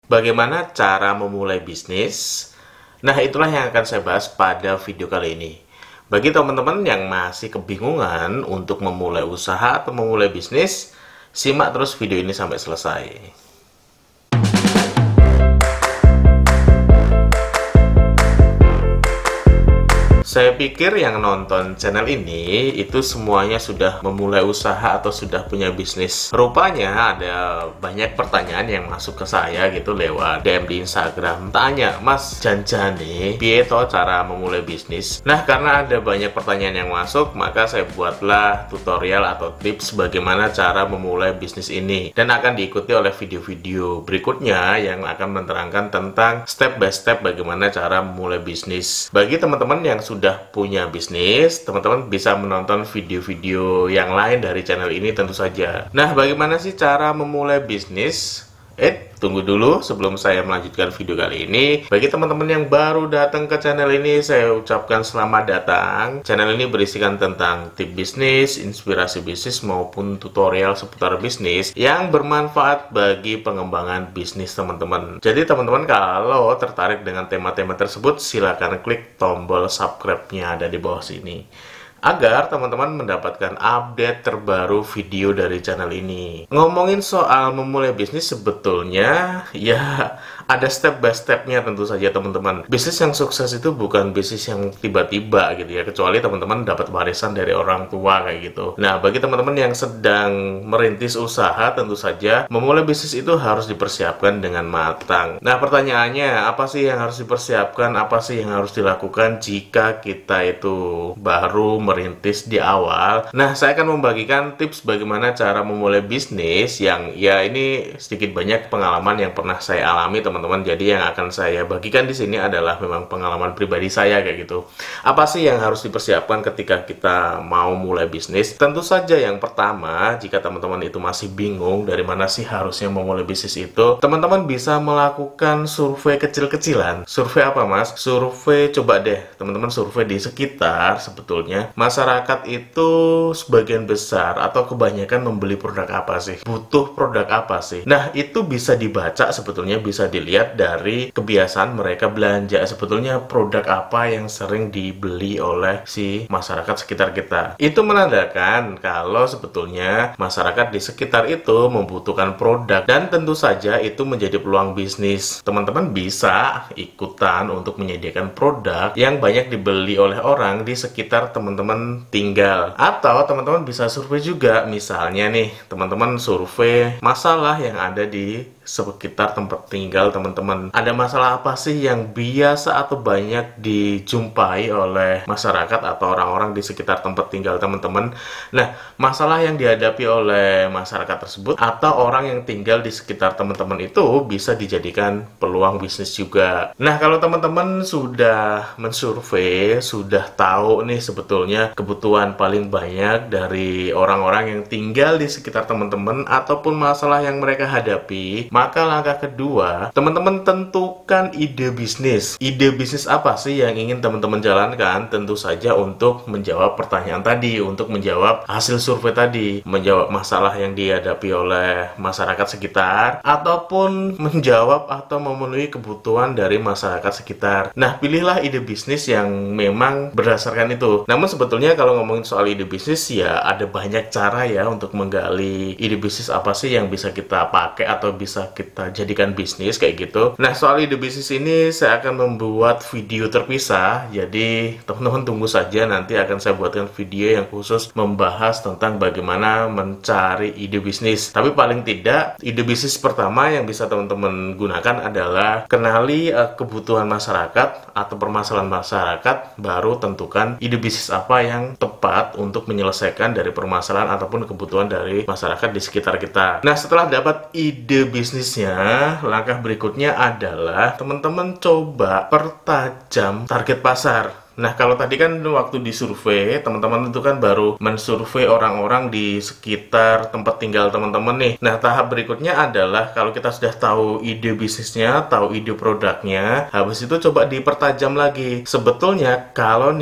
Bagaimana cara memulai bisnis? Nah, itulah yang akan saya bahas pada video kali ini. Bagi teman-teman yang masih kebingungan untuk memulai usaha atau memulai bisnis, simak terus video ini sampai selesai. Saya pikir yang nonton channel ini itu semuanya sudah memulai usaha atau sudah punya bisnis. Rupanya ada banyak pertanyaan yang masuk ke saya gitu lewat DM di Instagram. Tanya, Mas, jangan nih, piye toh cara memulai bisnis? Nah, karena ada banyak pertanyaan yang masuk, maka saya buatlah tutorial atau tips bagaimana cara memulai bisnis ini. Dan akan diikuti oleh video-video berikutnya yang akan menerangkan tentang step by step bagaimana cara memulai bisnis. Bagi teman-teman yang sudah punya bisnis, teman-teman bisa menonton video-video yang lain dari channel ini tentu saja. Nah, bagaimana sih cara memulai bisnis? Tunggu dulu sebelum saya melanjutkan video kali ini. Bagi teman-teman yang baru datang ke channel ini, saya ucapkan selamat datang. Channel ini berisikan tentang tips bisnis, inspirasi bisnis, maupun tutorial seputar bisnis yang bermanfaat bagi pengembangan bisnis teman-teman. Jadi teman-teman kalau tertarik dengan tema-tema tersebut, silakan klik tombol subscribe-nya ada di bawah sini, agar teman-teman mendapatkan update terbaru video dari channel ini. Ngomongin soal memulai bisnis, sebetulnya ya ada step by stepnya tentu saja teman-teman. Bisnis yang sukses itu bukan bisnis yang tiba-tiba gitu ya, kecuali teman-teman dapat warisan dari orang tua kayak gitu. Nah, bagi teman-teman yang sedang merintis usaha, tentu saja memulai bisnis itu harus dipersiapkan dengan matang. Nah, pertanyaannya, apa sih yang harus dipersiapkan? Apa sih yang harus dilakukan jika kita itu baru merintis di awal? Nah, saya akan membagikan tips bagaimana cara memulai bisnis yang ya ini sedikit banyak pengalaman yang pernah saya alami teman-teman. Jadi yang akan saya bagikan di sini adalah memang pengalaman pribadi saya kayak gitu. Apa sih yang harus dipersiapkan ketika kita mau mulai bisnis? Tentu saja yang pertama, jika teman-teman itu masih bingung dari mana sih harusnya memulai bisnis itu, teman-teman bisa melakukan survei kecil-kecilan. Survei apa, Mas? Survei, coba deh teman-teman survei di sekitar sebetulnya masyarakat itu sebagian besar atau kebanyakan membeli produk apa sih? Butuh produk apa sih? Nah, itu bisa dibaca sebetulnya, bisa dilihat dari kebiasaan mereka belanja. Sebetulnya produk apa yang sering dibeli oleh si masyarakat sekitar kita. Itu menandakan kalau sebetulnya masyarakat di sekitar itu membutuhkan produk, dan tentu saja itu menjadi peluang bisnis. Teman-teman bisa ikutan untuk menyediakan produk yang banyak dibeli oleh orang di sekitar teman-teman tinggal. Atau teman-teman bisa survei juga, misalnya nih teman-teman survei masalah yang ada di sekitar tempat tinggal teman-teman. Ada masalah apa sih yang biasa atau banyak dijumpai oleh masyarakat atau orang-orang di sekitar tempat tinggal teman-teman? Nah, masalah yang dihadapi oleh masyarakat tersebut atau orang yang tinggal di sekitar teman-teman itu bisa dijadikan peluang bisnis juga. Nah, kalau teman-teman sudah mensurvei, sudah tahu nih sebetulnya kebutuhan paling banyak dari orang-orang yang tinggal di sekitar teman-teman ataupun masalah yang mereka hadapi, maka langkah kedua, teman-teman tentukan ide bisnis. Ide bisnis apa sih yang ingin teman-teman jalankan? Tentu saja untuk menjawab pertanyaan tadi, untuk menjawab hasil survei tadi, menjawab masalah yang dihadapi oleh masyarakat sekitar, ataupun menjawab atau memenuhi kebutuhan dari masyarakat sekitar. Nah, pilihlah ide bisnis yang memang berdasarkan itu. Namun sebetulnya kalau ngomongin soal ide bisnis, ya ada banyak cara ya untuk menggali ide bisnis apa sih yang bisa kita pakai atau bisa kita jadikan bisnis kayak gitu. Nah, soal ide bisnis ini saya akan membuat video terpisah, jadi teman-teman tunggu saja, nanti akan saya buatkan video yang khusus membahas tentang bagaimana mencari ide bisnis. Tapi paling tidak, ide bisnis pertama yang bisa teman-teman gunakan adalah kenali kebutuhan masyarakat atau permasalahan masyarakat, baru tentukan ide bisnis apa yang tepat untuk menyelesaikan dari permasalahan ataupun kebutuhan dari masyarakat di sekitar kita. Nah, setelah dapat ide bisnisnya, langkah berikutnya adalah teman-teman coba pertajam target pasar. Nah, kalau tadi kan waktu disurvei, teman-teman itu kan baru mensurvei orang-orang di sekitar tempat tinggal teman-teman nih. Nah, tahap berikutnya adalah kalau kita sudah tahu ide bisnisnya, tahu ide produknya, habis itu coba dipertajam lagi. Sebetulnya kalau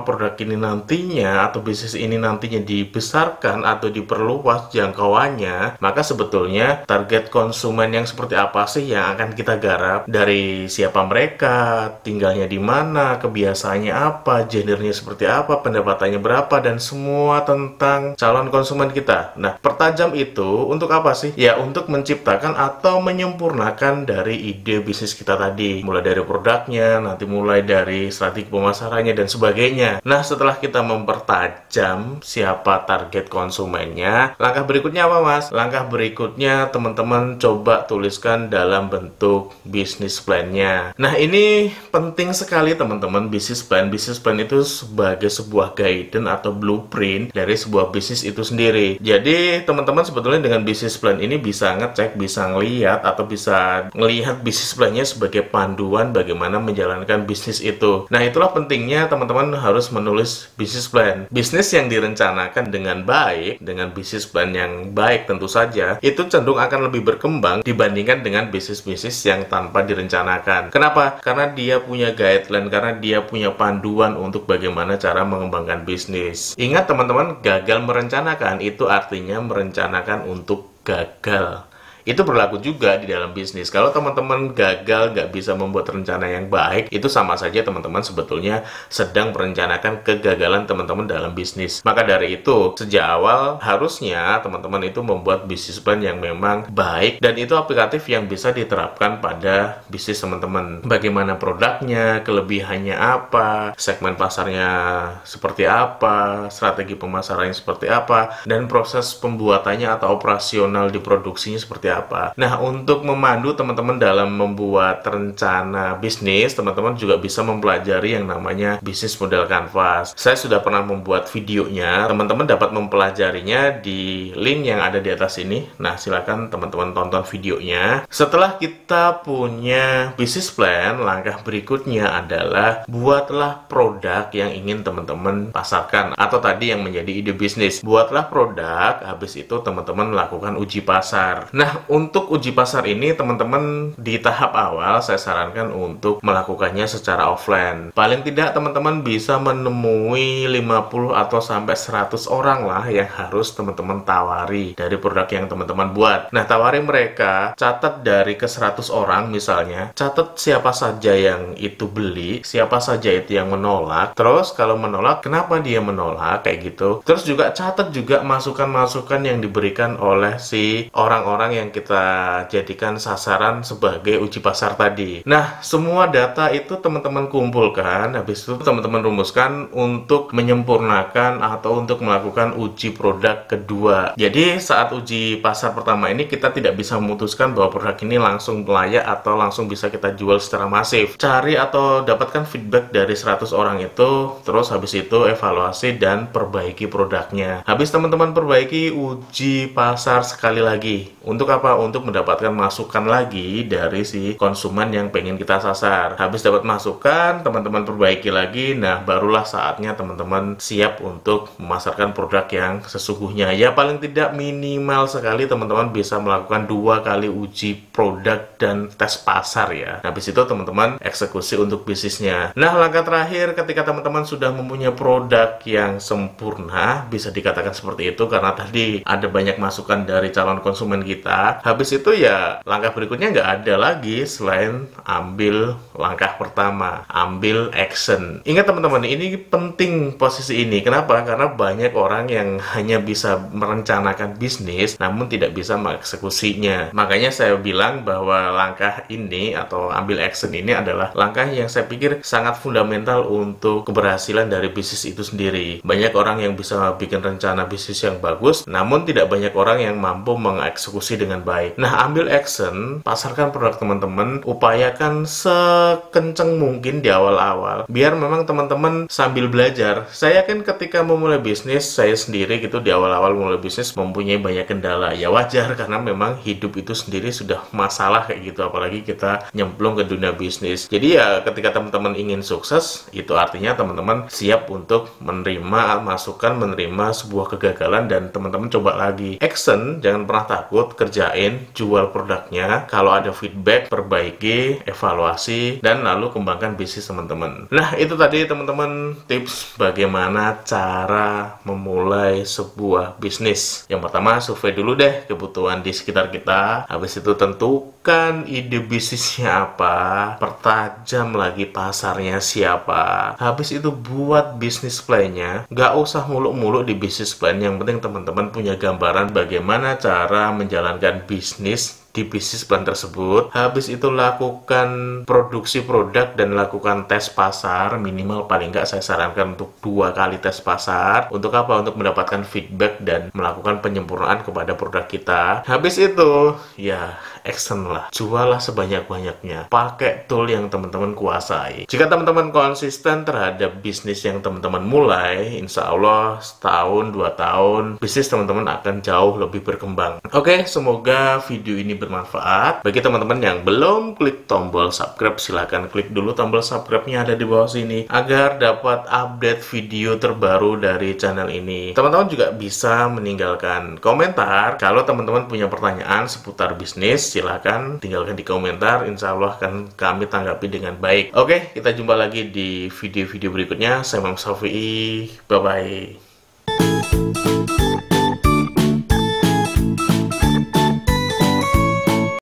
produk ini nantinya atau bisnis ini nantinya dibesarkan atau diperluas jangkauannya, maka sebetulnya target konsumen yang seperti apa sih yang akan kita garap? Dari siapa mereka, tinggalnya di mana, kebiasaannya apa, gendernya seperti apa, pendapatannya berapa, dan semua tentang calon konsumen kita. Nah, pertajam itu untuk apa sih? Ya, untuk menciptakan atau menyempurnakan dari ide bisnis kita tadi. Mulai dari produknya, nanti mulai dari strategi pemasarannya, dan sebagainya. Nah, setelah kita mempertajam siapa target konsumennya, langkah berikutnya apa, Mas? Langkah berikutnya, teman-teman coba tuliskan dalam bentuk bisnis plan-nya. Nah, ini penting sekali, teman-teman, bisnis plan. Bisnis plan itu sebagai sebuah guidance atau blueprint dari sebuah bisnis itu sendiri. Jadi teman-teman sebetulnya dengan bisnis plan ini bisa ngecek, bisa ngelihat, atau bisa ngelihat bisnis plannya sebagai panduan bagaimana menjalankan bisnis itu. Nah, itulah pentingnya teman-teman harus menulis bisnis plan. Bisnis yang direncanakan dengan baik, dengan bisnis plan yang baik tentu saja, itu cenderung akan lebih berkembang dibandingkan dengan bisnis-bisnis yang tanpa direncanakan. Kenapa? Karena dia punya guideline, karena dia punya panduan untuk bagaimana cara mengembangkan bisnis. Ingat teman-teman, gagal merencanakan itu artinya merencanakan untuk gagal. Itu berlaku juga di dalam bisnis. Kalau teman-teman gagal, nggak bisa membuat rencana yang baik, itu sama saja teman-teman sebetulnya sedang merencanakan kegagalan teman-teman dalam bisnis. Maka dari itu, sejak awal harusnya teman-teman itu membuat bisnis plan yang memang baik, dan itu aplikatif yang bisa diterapkan pada bisnis teman-teman. Bagaimana produknya, kelebihannya apa, segmen pasarnya seperti apa, strategi pemasarannya seperti apa, dan proses pembuatannya atau operasional di produksinya seperti apa. Nah, untuk memandu teman-teman dalam membuat rencana bisnis, teman-teman juga bisa mempelajari yang namanya bisnis model kanvas. Saya sudah pernah membuat videonya, teman-teman dapat mempelajarinya di link yang ada di atas ini. Nah, silakan teman-teman tonton videonya. Setelah kita punya bisnis plan, langkah berikutnya adalah buatlah produk yang ingin teman-teman pasarkan, atau tadi yang menjadi ide bisnis. Buatlah produk, habis itu teman-teman melakukan uji pasar. Nah, untuk uji pasar ini teman-teman di tahap awal saya sarankan untuk melakukannya secara offline. Paling tidak teman-teman bisa menemui 50 atau sampai 100 orang lah yang harus teman-teman tawari dari produk yang teman-teman buat. Nah, tawari mereka, catat dari ke 100 orang misalnya, catat siapa saja yang itu beli, siapa saja itu yang menolak, terus kalau menolak kenapa dia menolak, kayak gitu. Terus juga catat juga masukan-masukan yang diberikan oleh si orang-orang yang kita jadikan sasaran sebagai uji pasar tadi. Nah, semua data itu teman-teman kumpulkan, habis itu teman-teman rumuskan untuk menyempurnakan atau untuk melakukan uji produk kedua. Jadi saat uji pasar pertama ini kita tidak bisa memutuskan bahwa produk ini langsung layak atau langsung bisa kita jual secara masif. Cari atau dapatkan feedback dari 100 orang itu, terus habis itu evaluasi dan perbaiki produknya. Habis teman-teman perbaiki, uji pasar sekali lagi. Untuk apa? Untuk mendapatkan masukan lagi dari si konsumen yang pengen kita sasar. Habis dapat masukan, teman-teman perbaiki lagi. Nah, barulah saatnya teman-teman siap untuk memasarkan produk yang sesungguhnya. Ya, paling tidak minimal sekali teman-teman bisa melakukan 2 kali uji produk dan tes pasar ya. Habis itu teman-teman eksekusi untuk bisnisnya. Nah, langkah terakhir ketika teman-teman sudah mempunyai produk yang sempurna, bisa dikatakan seperti itu karena tadi ada banyak masukan dari calon konsumen kita. Habis itu ya langkah berikutnya nggak ada lagi selain ambil langkah pertama, ambil action. Ingat teman-teman, ini penting posisi ini. Kenapa? Karena banyak orang yang hanya bisa merencanakan bisnis namun tidak bisa mengeksekusinya. Makanya saya bilang bahwa langkah ini atau ambil action ini adalah langkah yang saya pikir sangat fundamental untuk keberhasilan dari bisnis itu sendiri. Banyak orang yang bisa bikin rencana bisnis yang bagus, namun tidak banyak orang yang mampu mengeksekusi dengan dengan baik. Nah, ambil action, pasarkan produk teman-teman, upayakan sekenceng mungkin di awal-awal, biar memang teman-teman sambil belajar. Saya yakin ketika memulai bisnis, saya sendiri gitu di awal-awal mulai bisnis mempunyai banyak kendala. Ya wajar, karena memang hidup itu sendiri sudah masalah kayak gitu, apalagi kita nyemplung ke dunia bisnis. Jadi ya ketika teman-teman ingin sukses, itu artinya teman-teman siap untuk menerima masukan, menerima sebuah kegagalan, dan teman-teman coba lagi. Action, jangan pernah takut, kerjain, jual produknya. Kalau ada feedback, perbaiki, evaluasi, dan lalu kembangkan bisnis teman-teman. Nah, itu tadi teman-teman tips bagaimana cara memulai sebuah bisnis. Yang pertama, survei dulu deh kebutuhan di sekitar kita. Habis itu tentukan ide bisnisnya apa, pertajam lagi pasarnya siapa. Habis itu buat bisnis plan-nya. Nggak usah muluk-muluk di bisnis plan, yang penting teman-teman punya gambaran bagaimana cara menjalankan bisnis di bisnis plan tersebut. Habis itu lakukan produksi produk dan lakukan tes pasar, minimal paling nggak saya sarankan untuk 2 kali tes pasar. Untuk apa? Untuk mendapatkan feedback dan melakukan penyempurnaan kepada produk kita. Habis itu ya action lah, jual lah sebanyak-banyaknya, pakai tool yang teman-teman kuasai. Jika teman-teman konsisten terhadap bisnis yang teman-teman mulai, insya Allah setahun 2 tahun bisnis teman-teman akan jauh lebih berkembang. Oke, semoga video ini bermanfaat. Bagi teman-teman yang belum klik tombol subscribe, silahkan klik dulu tombol subscribe-nya ada di bawah sini agar dapat update video terbaru dari channel ini. Teman-teman juga bisa meninggalkan komentar kalau teman-teman punya pertanyaan seputar bisnis. Silahkan tinggalkan di komentar, insya Allah akan kami tanggapi dengan baik. Oke, kita jumpa lagi di video-video berikutnya. Saya Imam Shafi'i, bye-bye.